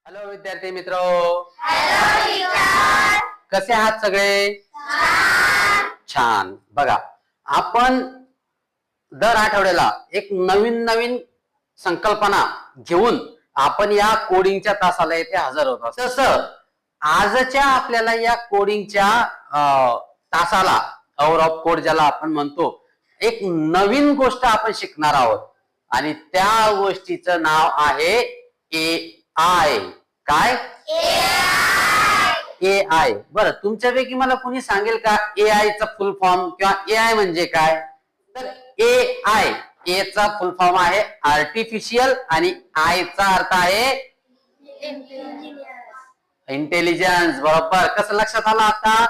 Hello विद्यार्थी मित्र, कसे आहात सगळे? छान. बघा, आपण दर आठवड्याला एक नवीन नवीन संकल्पना घेऊन आपण या कोडिंगच्या तासाला येथे हजर होतो. तसं आजच्या आपल्याला या कोडिंगच्या तासाला आवर ऑफ कोड ज्याला आपण म्हणतो, एक नवीन गोष्ट आपण शिकणार आहोत आणि त्या गोष्टीचं नाव आहे AI. काय? AI. बरं, तुमच्यापैकी मला कोणी सांगेल का AI चा फुल फॉर्म किंवा AI म्हणजे काय? तर AI चा फुल फॉर्म आहे आर्टिफिशियल आणि आय चा अर्थ आहे इंटेलिजन्स. बरोबर. कसं लक्षात आलं आता?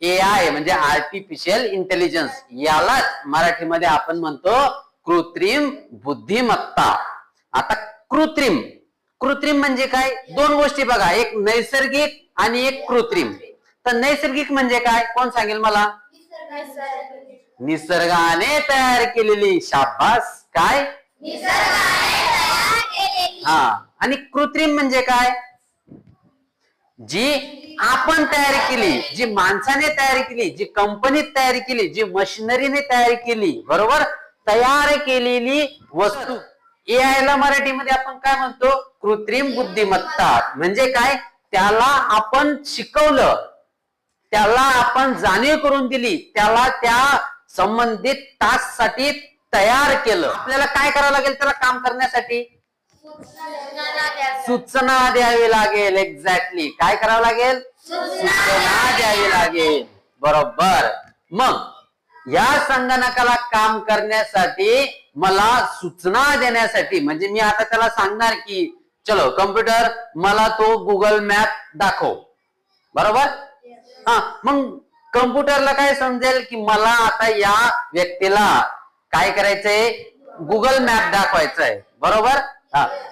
AI म्हणजे आर्टिफिशियल इंटेलिजन्स, याला मराठीमध्ये आपण म्हणतो कृत्रिम बुद्धिमत्ता. आता कृत्रिम कृत्रिम म्हणजे काय? दोन गोष्टी बघा, एक नैसर्गिक आणि एक कृत्रिम. तर नैसर्गिक म्हणजे काय? कोण सांगेल मला? निसर्गाने तयार केलेली. शाबास. काय? हा. आणि कृत्रिम म्हणजे काय? जी आपण तयार केली, जी माणसाने तयार केली, जी कंपनीत तयार केली, जी मशिनरीने तयार केली, बरोबर, तयार केलेली वस्तू. AI ला मराठीमध्ये आपण काय म्हणतो? कृत्रिम बुद्धिमत्ता. म्हणजे काय? त्याला आपण शिकवलं, त्याला आपण जाणीव करून दिली, त्याला त्या संबंधित टास्क साठी तयार केलं. आपल्याला काय करावं लागेल त्याला काम करण्यासाठी? सूचना द्यावी लागेल. एक्झॅक्टली. काय करावं लागेल? सूचना द्यावी लागेल. बरोबर. मग या संगणकाला काम करण्यासाठी, मला सूचना देण्यासाठी, म्हणजे मी आता त्याला सांगणार की चलो कम्प्युटर मला तो गुगल मॅप दाखव. बरोबर. हा. मग कम्प्युटरला काय समजेल की मला आता या व्यक्तीला काय करायचंय? गुगल मॅप दाखवायचंय. बरोबर.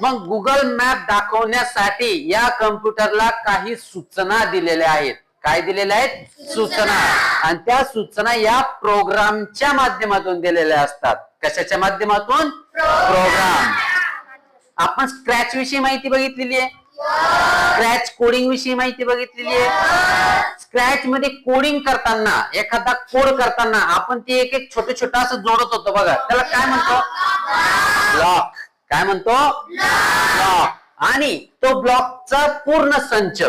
मग गुगल मॅप दाखवण्यासाठी या कम्प्युटरला काही सूचना दिलेल्या आहेत. काय दिलेल्या आहेत? सूचना. आणि त्या सूचना या प्रोग्रामच्या माध्यमातून दिलेल्या असतात. कशाच्या माध्यमातून? प्रोग्राम. आपण स्क्रॅच विषयी माहिती बघितलेली आहे, स्क्रॅच कोडिंग विषयी माहिती बघितलेली आहे. स्क्रॅच मध्ये कोडिंग करताना, एखादा कोड करताना आपण ते एक एक छोटं छोटं असं जोडत होतो बघा, त्याला काय म्हणतो? ब्लॉक. काय म्हणतो? ब्लॉक. आणि तो ब्लॉकचा पूर्ण संच,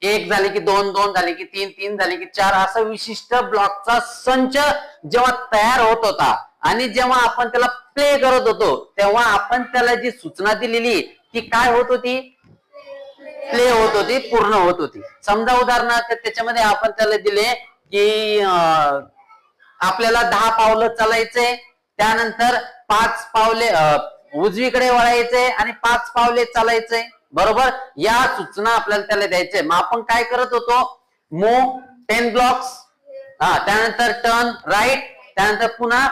एक झाले की दोन, दोन झाले की तीन, तीन झाले की चार, असा विशिष्ट ब्लॉकचा संच जेव्हा तयार होत होता आणि जेव्हा आपण त्याला प्ले करत होतो, तेव्हा आपण त्याला जी सूचना दिलेली ती काय होत होती? प्ले होत होती, पूर्ण होत होती. समजा उदाहरणार्थ त्याच्यामध्ये आपण त्याला दिले की आपल्याला 10 पावलं चालायचे, त्यानंतर 5 पावले उजवीकडे वळायचे आणि 5 पावले चालायचे. बरोबर. या सूचना आपल्याला त्याला द्यायचे. मग आपण काय करत होतो? मूव 10 ब्लॉक्स, त्यानंतर टर्न राईट, त्यानंतर पुन्हा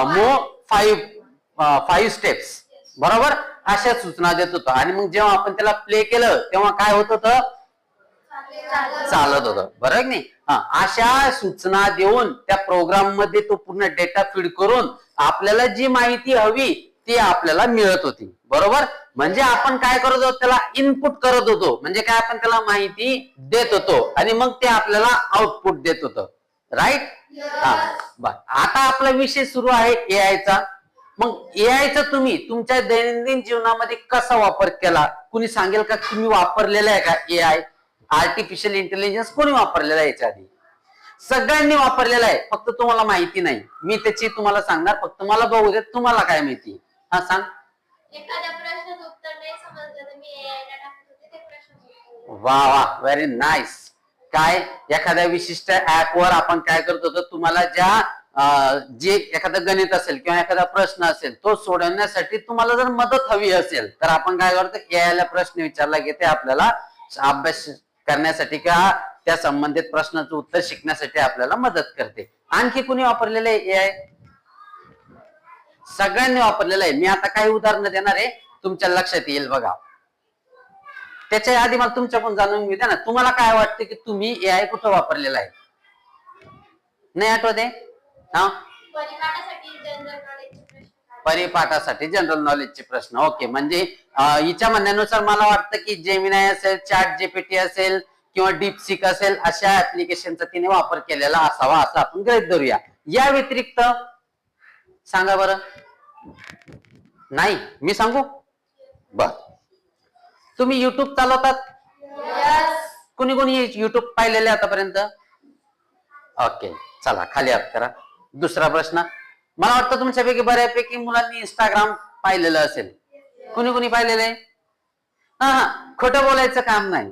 मूव 5 स्टेप्स. बरोबर. अशा सूचना देत होतो. आणि मग जेव्हा आपण त्याला प्ले केलं तेव्हा काय होत होतं? चालत होतं. बरोबर नाही? अशा सूचना देऊन त्या प्रोग्राम मध्ये तो पूर्ण डेटा फीड करून आपल्याला जी माहिती हवी ती आपल्याला मिळत होती. बरोबर. म्हणजे आपण काय करत होतो? त्याला इनपुट करत होतो. म्हणजे काय? आपण त्याला माहिती देत होतो आणि मग ते आपल्याला आउटपुट देत होतं. राईट. आता आपला विषय सुरू आहे AI चा. मग AI चा तुम्ही तुमच्या दैनंदिन जीवनामध्ये कसा वापर केला? कुणी सांगेल का? तुम्ही वापरलेला आहे का AI? आर्टिफिशियल इंटेलिजन्स कोणी वापरलेला आहे याच्या आधी? सगळ्यांनी वापरलेला आहे, फक्त तुम्हाला माहिती नाही. मी त्याची तुम्हाला सांगणार, फक्त मला बघू देत, तुम्हाला काय माहिती? हा, सांग. एखाद्या प्रश्नाचं उत्तर नाही समजलं तर मी AI ला टाकत होते ते प्रश्नाचं. वा वा, व्हेरी नाईस. काय? एखाद्या विशिष्ट ऍप वर आपण काय करत होतो? तुम्हाला जे एखादं गणित असेल किंवा एखादा प्रश्न असेल तो सोडवण्यासाठी तुम्हाला जर मदत हवी असेल तर आपण काय करतो? AI ला प्रश्न विचारला की ते आपल्याला अभ्यास करण्यासाठी किंवा त्या संबंधित प्रश्नाचं उत्तर शिकण्यासाठी आपल्याला मदत करते. आणखी कुणी वापरलेलं आहे AI? सगळ्यांनी वापरलेलं आहे. मी आता काही उदाहरणं देणार आहे, तुमच्या लक्षात येईल. बघा, त्याच्या आधी मला तुमच्याकडून जाणून घेऊ द्या ना, तुम्हाला काय वाटतं की तुम्ही AI कुठं वापरलेला आहे? नाही आठवत आहे? परिमाणासाठी जनरल नॉलेजचे प्रश्न परिपाठासाठी जनरल नॉलेजचे प्रश्न. ओके, म्हणजे हिच्या म्हणण्यानुसार मला वाटतं की जेमिनाय असेल, चॅट जीपीटी असेल किंवा डीपसीक असेल, अशा ऍप्लिकेशनचा तिने वापर केलेला असावा असं आपण गृहीत धरूया. या व्यतिरिक्त सांगा बरं. नाही, मी सांगू. बर, तुम्ही युट्यूब चालवतात? कुणी कुणी युट्यूब पाहिलेले आतापर्यंत? ओके, चला खाली हात करा. दुसरा प्रश्न, मला वाटतं तुमच्यापैकी बऱ्यापैकी मुलांनी इंस्टाग्राम पाहिलेलं असेल. कुणी कुणी पाहिलेले? हा हा, खोटं बोलायचं काम नाही,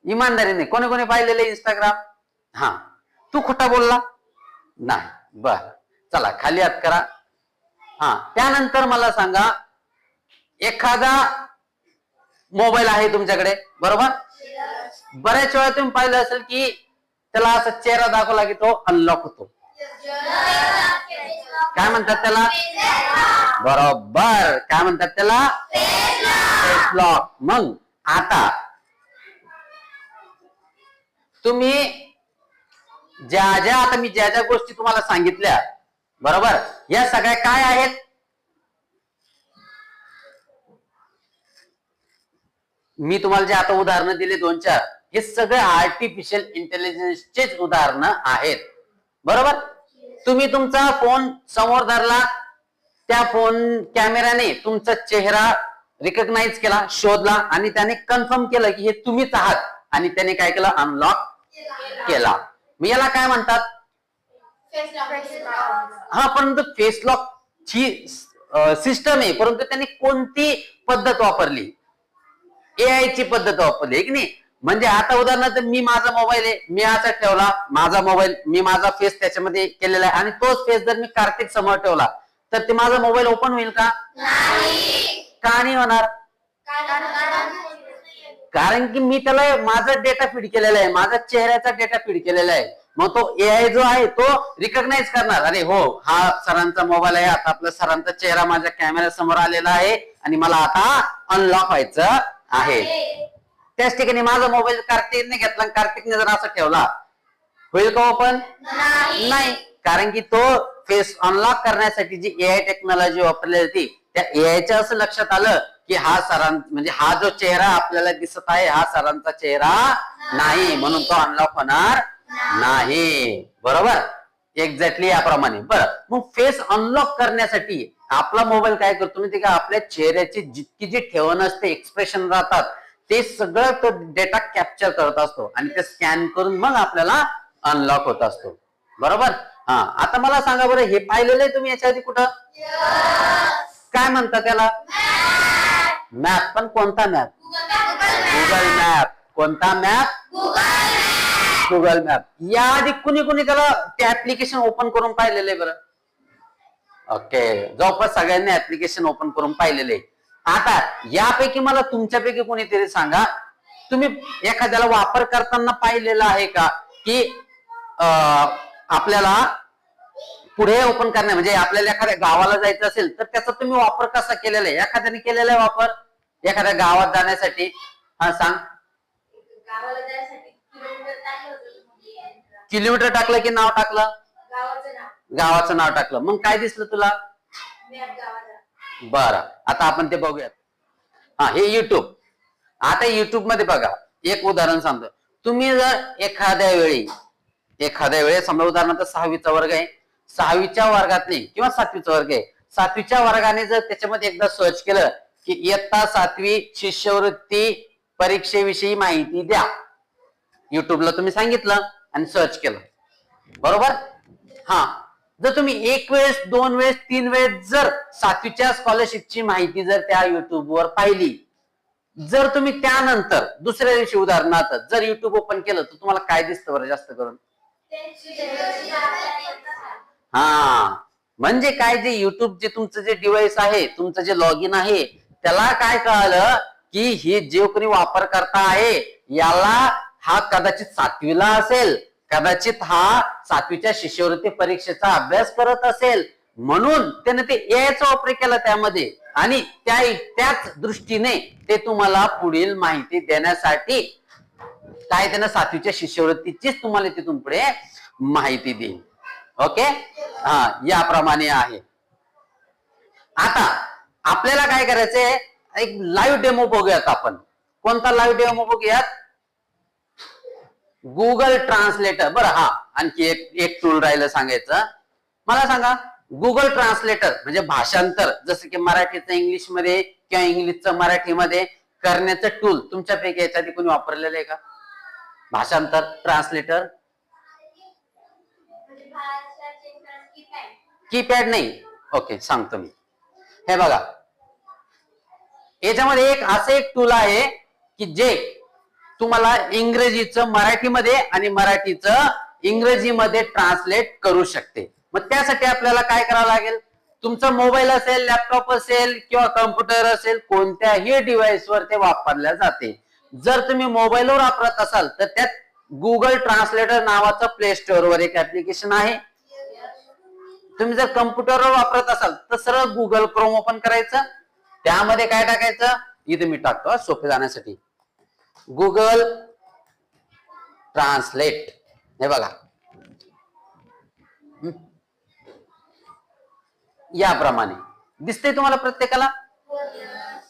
इमानदारीने. कोणी कोणी पाहिलेले इंस्टाग्राम? हा, तू खोटा बोलला नाही. बर, चला खाली हात करा. हा, त्यानंतर मला सांगा, एखादा मोबाईल आहे तुमच्याकडे, बरोबर? बऱ्याच वेळा तुम्ही पाहिलं असेल की त्याला असा चेहरा दाखवला की तो अनलॉक होतो. काय म्हणतात त्याला? बरोबर, काय म्हणतात त्याला? Face lock. मग आता तुम्ही आता मी ज्या ज्या गोष्टी तुम्हाला सांगितल्या, बरोबर, या सगळ्या काय आहेत? मी तुम्हाला जे आता उदाहरणं दिले 2-4, हे सगळे आर्टिफिशियल इंटेलिजन्सचेच उदाहरणं आहेत, बरोबर? तुम्ही तुमचा फोन समोर धरला, त्या फोन कॅमेराने तुमचा चेहरा रिकग्नाइज केला, शोधला आणि त्याने कन्फर्म केलं की हे तुम्हीच आहात, आणि त्याने काय केलं? अनलॉक केला. मी याला काय म्हणतात? हा, परंतु फेस लॉक ची सिस्टम आहे, परंतु त्यांनी कोणती पद्धत वापरली? एआय ची पद्धत वापरली की नाही. म्हणजे आता उदाहरणार्थ मी माझा मोबाईल आहे, मी असा ठेवला माझा मोबाईल, मी माझा फेस त्याच्यामध्ये केलेला आहे, आणि तोच फेस जर मी कार्तिक समोर ठेवला तर ते माझा मोबाईल ओपन होईल का? का नाही होणार? कारण की मी त्याला माझा डेटा फीड केलेला आहे, माझा चेहऱ्याचा डेटा फीड केलेला आहे. मग तो एआय जो आहे तो रिकग्नाइज करणार, अरे हो, हा सरांचा मोबाईल आहे, आता आपला सरांचा चेहरा माझ्या कॅमेरा समोर आलेला आहे आणि मला आता अनलॉक व्हायचं आहे. त्याच ठिकाणी माझा मोबाईल कार्तिकने घेतला आणि कार्तिकने जर असं ठेवला, होईल का ओपन? नाही, कारण की तो फेस अनलॉक करण्यासाठी जी एआय टेक्नॉलॉजी वापरली होती, त्या एआयच्या असं लक्षात आलं की हा म्हणजे हा जो चेहरा आपल्याला दिसत आहे हा सरांचा चेहरा नाही, म्हणून तो अनलॉक होणार नाही. बरोबर, एक्झॅक्टली याप्रमाणे. बरं, मग फेस अनलॉक करण्यासाठी आपला मोबाईल काय करतो माहिती का? आपल्या चेहऱ्याची जितकी जी ठेवण असते, एक्सप्रेशन राहतात, ते सगळं तो डेटा कॅप्चर करत असतो आणि ते स्कॅन करून मग आपल्याला अनलॉक होत असतो. बरोबर. हा, आता मला सांगा बरं, हे पाहिलेलं आहे तुम्ही याच्या आधी कुठं? काय म्हणतात त्याला? मॅप. पण कोणता मॅप? Google map. कोणता मॅप? Google map. याआधी कुणी कुणी त्याला ते ऍप्लिकेशन ओपन करून पाहिलेलं आहे बरं? ओके, जवळपास सगळ्यांनी ऍप्लिकेशन ओपन करून पाहिलेले. आता यापैकी मला तुमच्यापैकी कोणीतरी सांगा, तुम्ही एखाद्याला वापर करताना पाहिलेला आहे का की आपल्याला पुढे ओपन करण्या, म्हणजे आपल्याला एखाद्या गावाला जायचं असेल तर त्याचा तुम्ही वापर कसा केलेला आहे? एखाद्याने केलेला आहे वापर एखाद्या गावात जाण्यासाठी? हा, सांग. किलोमीटर टाकलं की नाव टाकलं? गावाचं नाव टाकलं. मग काय दिसलं तुला? बरं, आता आपण ते बघूयात. हा, हे युट्यूब. आता युट्यूब मध्ये बघा, एक उदाहरण सांगतो. तुम्ही जर एखाद्या वेळी समजा उदाहरणार्थ 6वीचा वर्ग आहे, 6वीच्या वर्गातली किंवा 7वीचा वर्ग आहे, 7वीच्या वर्गाने जर त्याच्यामध्ये एकदा सर्च केलं की इयत्ता 7वी शिष्यवृत्ती परीक्षेविषयी माहिती द्या, युट्यूबला तुम्ही सांगितलं आणि सर्च केलं, बरोबर? हा, जर तुम्ही 1 वेळेस 2 वेळेस 3 वेळेस जर 7वीच्या स्कॉलरशिपची माहिती जर त्या युट्यूबवर पाहिली, जर तुम्ही त्यानंतर दुसऱ्या दिवशी उदाहरणार्थ जर युट्यूब ओपन केलं तर तुम्हाला काय दिसतं बरं जास्त करून? हा, म्हणजे काय, जे युट्यूब जे तुमचं जे डिव्हाइस आहे, तुमचं जे लॉग इन आहे, त्याला काय कळालं की हे जे कोणी वापरकर्ता आहे याला हा कदाचित 7वीला असेल, कदाचित हा 7वीच्या शिष्यवृत्ती परीक्षेचा अभ्यास करत असेल, म्हणून त्याने ते एआयचा वापर केला त्यामध्ये, आणि त्याच दृष्टीने ते तुम्हाला पुढील माहिती देण्यासाठी काय त्यानं 7वीच्या शिष्यवृत्तीचीच तुम्हाला तिथून पुढे माहिती देईल. ओके, हा, याप्रमाणे आहे. आता आपल्याला काय करायचंय, एक लाईव्ह डेमो बघूयात आपण. कोणता लाईव्ह डेमो बघूयात? Google translator. बरं, हा आणखी एक टूल राहिलं सांगायचं. मला सांगा, गुगल ट्रान्सलेटर म्हणजे भाषांतर, जसं की मराठीचं इंग्लिशमध्ये किंवा इंग्लिशचं मराठीमध्ये करण्याचं टूल तुमच्यापैकी याच्या आधी कोणी वापरलेलं आहे का? भाषांतर ट्रान्सलेटर. कीपॅड नाही. ओके, सांगतो मी. हे बघा, याच्यामध्ये असं एक टूल आहे की जे तुम्हाला इंग्रजीचं मराठीमध्ये आणि मराठीचं इंग्रजीमध्ये ट्रान्सलेट करू शकते. मग त्यासाठी आपल्याला काय करावं लागेल? तुमचा मोबाईल असेल, लॅपटॉप असेल किंवा कम्प्युटर असेल, कोणत्याही डिव्हाइसवर ते वापरल्या जाते. जर तुम्ही मोबाईलवर वापरत असाल तर त्यात गुगल ट्रान्सलेटर नावाचं प्ले स्टोअरवर एक ऍप्लिकेशन आहे. तुम्ही जर कम्प्युटरवर वापरत असाल तर सरळ गुगल क्रोम ओपन करायचं. त्यामध्ये काय टाकायचं? इथे मी टाकतो सोपे जाण्यासाठी, गुगल ट्रान्सलेट. हे बघा, याप्रमाणे दिसतंय तुम्हाला प्रत्येकाला.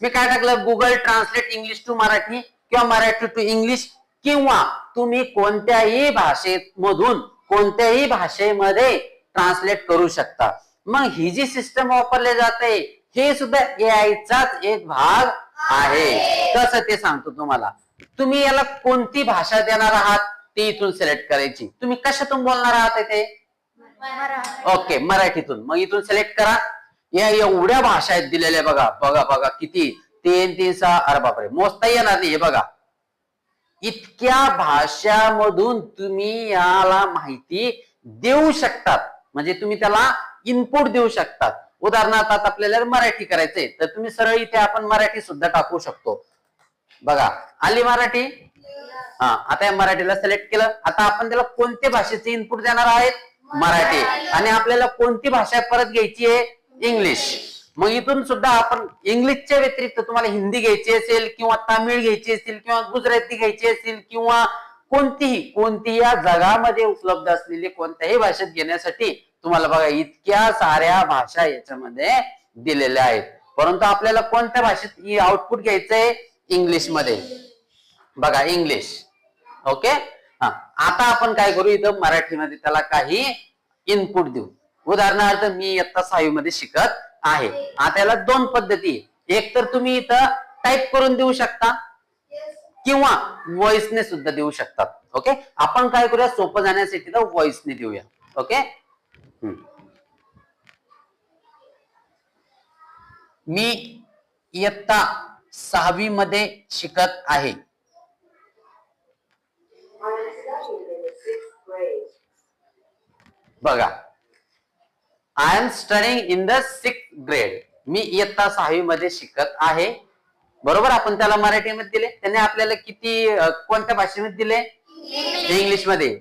मी काय टाकलं? Google translate English to Marathi किंवा मराठी टू इंग्लिश, किंवा तुम्ही कोणत्याही भाषेमधून कोणत्याही भाषेमध्ये ट्रान्सलेट करू शकता. मग ही जी सिस्टम वापरली जाते हे सुद्धा एआयचाच एक भाग आहे. कसं ते सांगतो तुम्हाला. तुम्ही याला कोणती भाषा देणार आहात ते इथून सिलेक्ट करायची. तुम्ही कशातून बोलणार आहात ते? ओके, मराठीतून. मग इथून सिलेक्ट करा. या एवढ्या भाषा आहेत दिलेल्या. बघा बघा बघा किती, 3 3 6, अरे बापरे, मोजता येणार नाही. हे बघा, इतक्या भाषामधून तुम्ही याला माहिती देऊ शकतात. म्हणजे तुम्ही त्याला इनपुट देऊ शकतात. उदाहरणार्थ आता आपल्याला मराठी करायचंय तर तुम्ही सरळ इथे आपण मराठी सुद्धा टाकू शकतो. बघा, आली मराठी. हा, आता या मराठीला सिलेक्ट केलं. आता आपण त्याला कोणत्या भाषेचे इनपुट देणार आहेत? मराठी. आणि आपल्याला कोणती भाषा परत घ्यायची आहे? इंग्लिश. मग इथून सुद्धा आपण इंग्लिशच्या व्यतिरिक्त तुम्हाला हिंदी घ्यायची असेल किंवा तामिळ घ्यायची असेल किंवा गुजराती घ्यायची असेल किंवा कोणतीही या जगामध्ये उपलब्ध असलेली कोणत्याही भाषेत घेण्यासाठी तुम्हाला बघा इतक्या साऱ्या भाषा याच्यामध्ये दिलेल्या आहेत. परंतु आपल्याला कोणत्या भाषेत आउटपुट घ्यायचंय? इंग्लिश मध्ये. बघा, इंग्लिश. ओके. हा, आता आपण काय करू? इथं मराठीमध्ये त्याला काही इनपुट देऊ. उदाहरणार्थ मी इयत्ता 6वी मध्ये शिकत आहे. आता याला 2 पद्धती. एक तर तुम्ही इथं टाईप करून देऊ शकता किंवा व्हॉइसने सुद्धा देऊ शकतात. ओके, आपण काय करूया? सोपं जाण्यासाठी तर व्हॉइसने देऊया. ओके. मी इयत्ता 6वी मध्ये शिकत आहे. बघा, I am studying in the 6th grade. मी इयत्ता 6वी मध्ये शिकत आहे. बरोबर, आपण त्याला मराठीमध्ये दिले. त्याने आपल्याला किती कोणत्या भाषेमध्ये दिले? इंग्लिश मध्ये.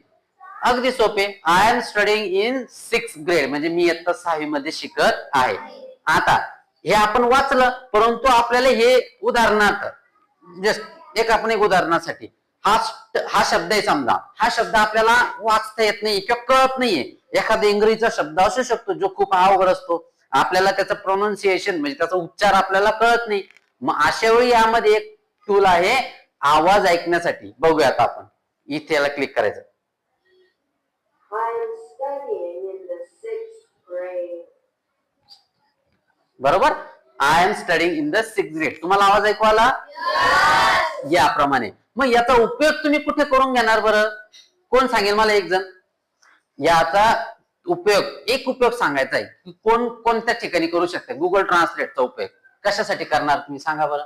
अगदी सोपे. I am studying in 6th grade म्हणजे मी इयत्ता 6वी मध्ये शिकत आहे. आता हे आपण वाचलं, परंतु आपल्याला हे उदाहरणार्थ जस्ट एक उदाहरणासाठी हा शब्द आहे समजा. हा शब्द आपल्याला वाचता येत नाही किंवा कळत नाहीये. एखादा इंग्रजीचा शब्द असू शकतो जो खूप अवघड असतो. आपल्याला त्याचं प्रोनाउन्सिएशन म्हणजे त्याचा उच्चार आपल्याला कळत नाही. मग अशा वेळी यामध्ये एक टूल आहे आवाज ऐकण्यासाठी. बघूयात आपण. इथे याला क्लिक करायचं. बरोबर, I am studying in the 6th grade. तुम्हाला आवाज ऐकू आला? याप्रमाणे. मग याचा उपयोग तुम्ही कुठे करून घेणार बरं? कोण सांगेल मला? एक जण. याचा एक उपयोग सांगायचा आहे की कोणत्या ठिकाणी करू शकते गुगल ट्रान्सलेटचा उपयोग कशासाठी करणार तुम्ही सांगा बरं?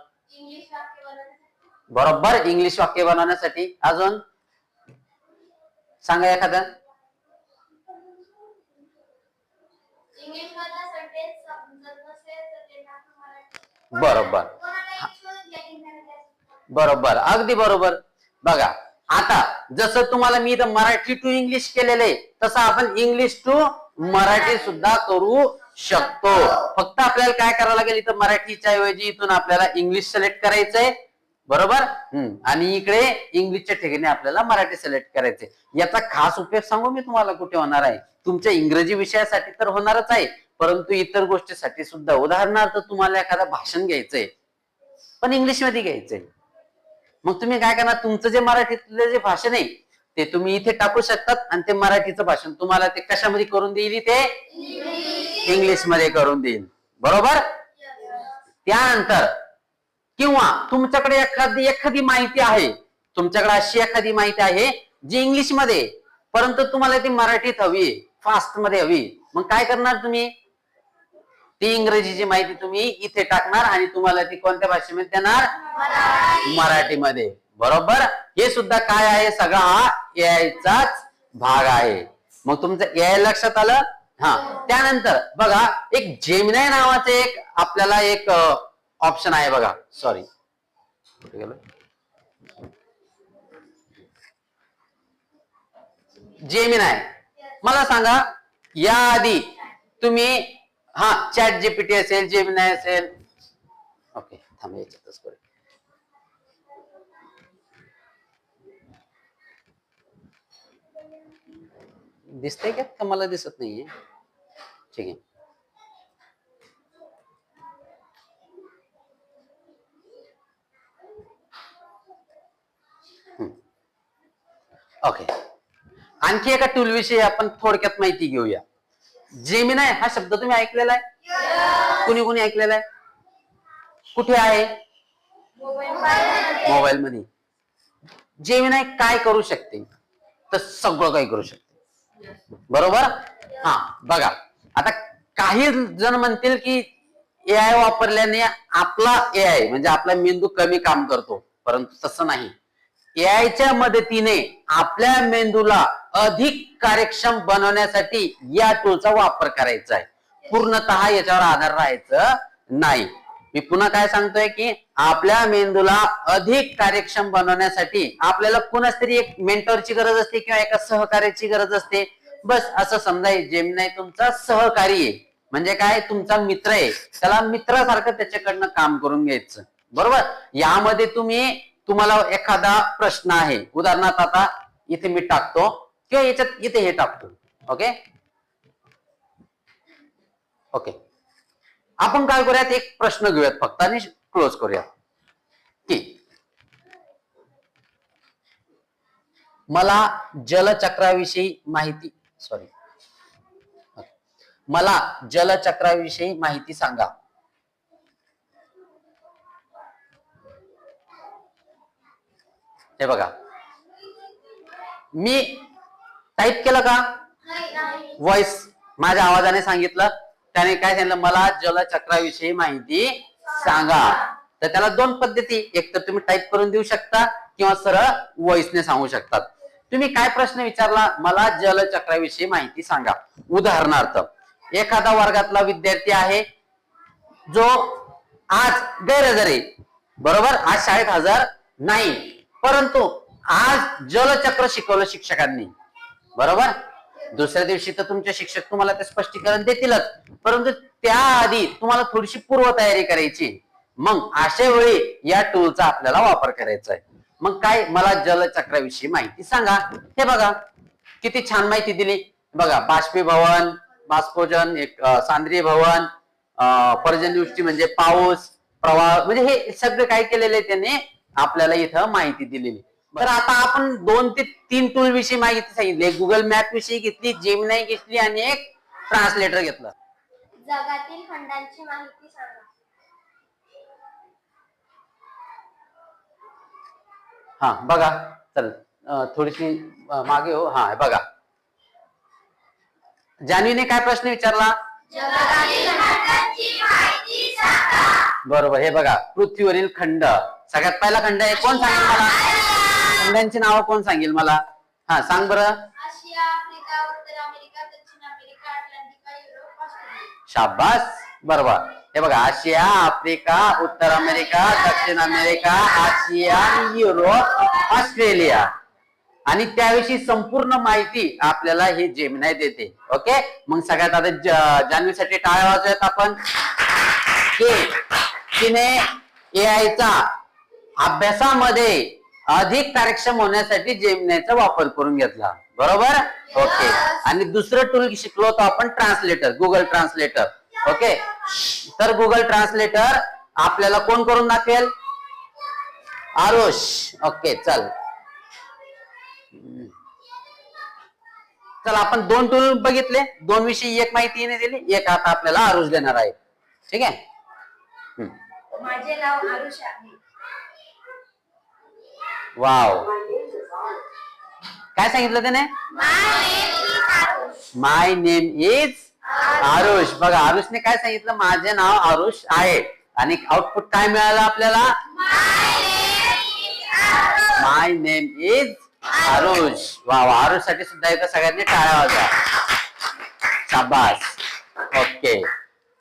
बरोबर, इंग्लिश वाक्य बनवण्यासाठी. अजून सांगा एखादं. बरोबर बरोबर, अगदी बरोबर. बघा, आता जसं तुम्हाला मी इथं मराठी टू इंग्लिश केलेलं आहे तसं आपण इंग्लिश टू मराठी सुद्धा करू शकतो. फक्त आपल्याला काय करावं लागेल? इथं मराठीच्या ऐवजी इथून आपल्याला इंग्लिश सिलेक्ट करायचंय. बरोबर, आणि इकडे इंग्लिशच्या ठिकाणी आपल्याला मराठी सिलेक्ट करायचंय. याचा खास उपयोग सांगू मी तुम्हाला कुठे होणार आहे? तुमच्या इंग्रजी विषयासाठी तर होणारच आहे, परंतु इतर गोष्टीसाठी सुद्धा, उदाहरणार्थ तुम्हाला एखादं भाषण घ्यायचंय पण इंग्लिश मध्ये घ्यायचंय, मग तुम्ही काय करणार, तुमचं जे मराठीतलं जे भाषण आहे ते तुम्ही इथे टाकू शकतात आणि ते मराठीचं भाषण तुम्हाला ते कशामध्ये करून देईल, ते इंग्लिश मध्ये करून देईल. बरोबर. त्यानंतर किंवा तुमच्याकडे एखादी माहिती आहे, तुमच्याकडे अशी एखादी माहिती आहे जी इंग्लिश मध्ये, परंतु तुम्हाला ती मराठीत हवी, फास्ट मध्ये हवी, मग काय करणार तुम्ही, ती इंग्रजीची माहिती तुम्ही इथे टाकणार आणि तुम्हाला ती कोणत्या भाषेमध्ये देणार, मराठीमध्ये. बरोबर. हे सुद्धा काय आहे, सगळा हा एआयचाच भाग आहे. मग तुमचं एआय लक्षात आलं. हा, त्यानंतर बघा एक जेमिनाय नावाचं एक आपल्याला एक ऑप्शन आहे बघा. Sorry, Gemini. मला सांगा या आधी तुम्ही, हा चॅट जीपीटी असेल, जेमिनाय असेल, ओके थांब याच्यातच करू. दिसतंय का, मला दिसत नाहीये. ठीक आहे. ओके, आणखी एका टूल विषयी आपण थोडक्यात माहिती घेऊया. जेमिनाय हा शब्द तुम्ही ऐकलेला आहे, कुणी कुणी ऐकलेला आहे, कुठे आहे, मोबाईल मध्ये. जेमिनाय काय करू शकते, तर सगळं काही करू शकते. बरोबर. हा बघा, आता काही जण म्हणतील की एआय वापरल्याने आपला एआय म्हणजे आपला मेंदू कमी काम करतो, परंतु तसं नाही. एआयच्या मदतीने आपल्या मेंदूला अधिक कार्यक्षम बनवण्यासाठी या टूलचा वापर करायचा आहे. पूर्णतः याच्यावर आधार राहायचं नाही. मी पुन्हा काय सांगतोय की आपल्या मेंदूला अधिक कार्यक्षम बनवण्यासाठी आपल्याला कुणाच तरी एक मेंटरची गरज असते किंवा एका सहकार्याची गरज असते. बस असं समजा जेमिनाय तुमचा सहकारी आहे, म्हणजे काय, तुमचा मित्र आहे, त्याला मित्रासारखं त्याच्याकडनं काम करून घ्यायचं. बरोबर. यामध्ये तुम्हाला एखादा प्रश्न आहे, उदाहरणार्थ आता इथे मी टाकतो किंवा याच्यात इथे हे टाकतो. ओके ओके, आपण काय करूयात, एक प्रश्न घेऊयात फक्त आणि क्लोज करूयात की मला जलचक्राविषयी माहिती, मला जलचक्राविषयी माहिती सांगा. हे बघा, मी टाईप केलं का, व्हॉइस माझ्या आवाजाने सांगितलं, त्याने काय सांगितलं, मला जलचक्राविषयी माहिती सांगा. तर त्याला दोन पद्धती, एक तर तुम्ही टाईप करून देऊ शकता किंवा सरळ व्हॉइसने सांगू शकतात. तुम्ही काय प्रश्न विचारला, मला जलचक्राविषयी माहिती सांगा. उदाहरणार्थ एखादा वर्गातला विद्यार्थी आहे जो आज गैरहजर आहे, बरोबर, आज शाळेत हजर नाही, परंतु आज जलचक्र शिकवलं शिक्षकांनी, बरोबर. दुसऱ्या दिवशी तर तुमचे शिक्षक तुम्हाला ते स्पष्टीकरण देतीलच, परंतु त्याआधी तुम्हाला थोडीशी पूर्वतयारी करायची. मग अशा वेळी या टूलचा आपल्याला वापर करायचा आहे. मग काय, मला जलचक्राविषयी माहिती सांगा. हे बघा किती छान माहिती दिली. बघा, बाष्पीभवन, बाष्पोजन, एक सांद्रीय भवन, पर्जन्यवृष्टी म्हणजे पाऊस, प्रवाह, म्हणजे हे सगळं काय केलेलं आहे त्याने आपल्याला इथं माहिती दिलेली. तर आता आपण 2 ते 3 टूल विषयी माहिती सांगितली. एक गुगल मॅप विषयी घेतली, जेमिनाय घेतली आणि एक ट्रान्सलेटर घेतलं. जगातील खंडांची माहिती सांगा. हा बघा, चल थोडीशी मागे हो. हा बघा, जान्हवीने काय प्रश्न विचारला, जगातील खंडांची माहिती सांगा. बरोबर. हे बघा, पृथ्वीवरील खंड, सगळ्यात पहिला खंड आहे, कोण सांगेल मला, खंडांची नावं कोण सांगेल मला, हा सांग बरं. आशिया, आफ्रिका, उत्तर अमेरिका, दक्षिण अमेरिका, अटलांटिका, युरोप, ऑस्ट्रेलिया. शाबास, बरोबर. हे बघा, आशिया, आफ्रिका, उत्तर अमेरिका, दक्षिण अमेरिका, आशिया, युरोप, ऑस्ट्रेलिया. आणि त्याविषयी संपूर्ण माहिती आपल्याला हे जेमिनाय देते. ओके, मग सगळ्यात आधी जान्हवीसाठी टाळ्या वाजवूयात आपण की तिने एआयचा अभ्यासामध्ये अधिक कार्यक्षम होण्यासाठी जेमिनायचा वापर करून घेतला. बरोबर. ओके. आणि दुसरं टूल शिकलो होतो आपण ट्रान्सलेटर, गुगल ट्रान्सलेटर. ओके. तर गुगल ट्रान्सलेटर आपल्याला कोण करून दाखवेल? आरुष. ओके. चल आपण 2 टूल बघितले, 2 विषयी एक माहिती दिली, एक आता आपल्याला आरुष देणार आहे. ठीक आहे. माझे नाव आरुष आहे. वाव. काय सांगितलं त्याने? माय नेम इज आरुष. बघा आरुषने काय सांगितलं? माझे नाव आरुष आहे. आणि आउटपुट काय मिळालं आपल्याला? My name is Aarush. Wow. Aarush साठी सुद्धा इथं सगळ्यांनी टाळ्या वाजवा. शाबास. ओके.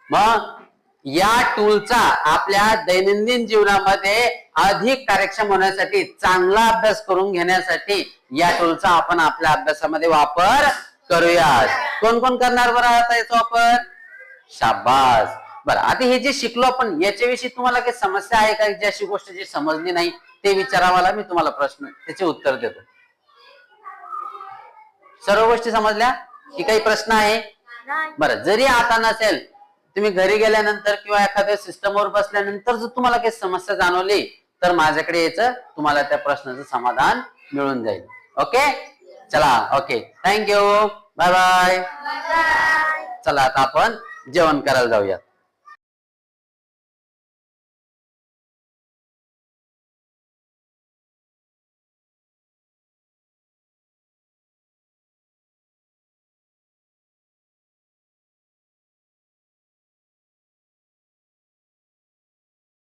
मग या टूलचा आपल्या दैनंदिन जीवनामध्ये अधिक कार्यक्षम होण्यासाठी, चांगला अभ्यास करून घेण्यासाठी या टूलचा आपण आपल्या अभ्यासामध्ये वापर करूयात. कोण कोण करणार बरं आता याचा वापर? शाबास. बरं, आता हे जे शिकलो आपण याच्याविषयी तुम्हाला काही समस्या आहे का? जी अशी गोष्ट जी समजली नाही ते विचारा मला, मी तुम्हाला प्रश्न त्याचे उत्तर देतो. सर्व गोष्टी समजल्या की काही प्रश्न आहे? बरं, जरी आता नसेल, तुम्ही घरी गेल्यानंतर किंवा एखाद्या सिस्टमवर बसल्यानंतर जर तुम्हाला काही समस्या जाणवली तर माझ्याकडे यायचं, तुम्हाला त्या प्रश्नाचं समाधान मिळून जाईल. ओके. चला. ओके. थँक्यू. Bye bye. चला आता आपण जेवण करायला जाऊया.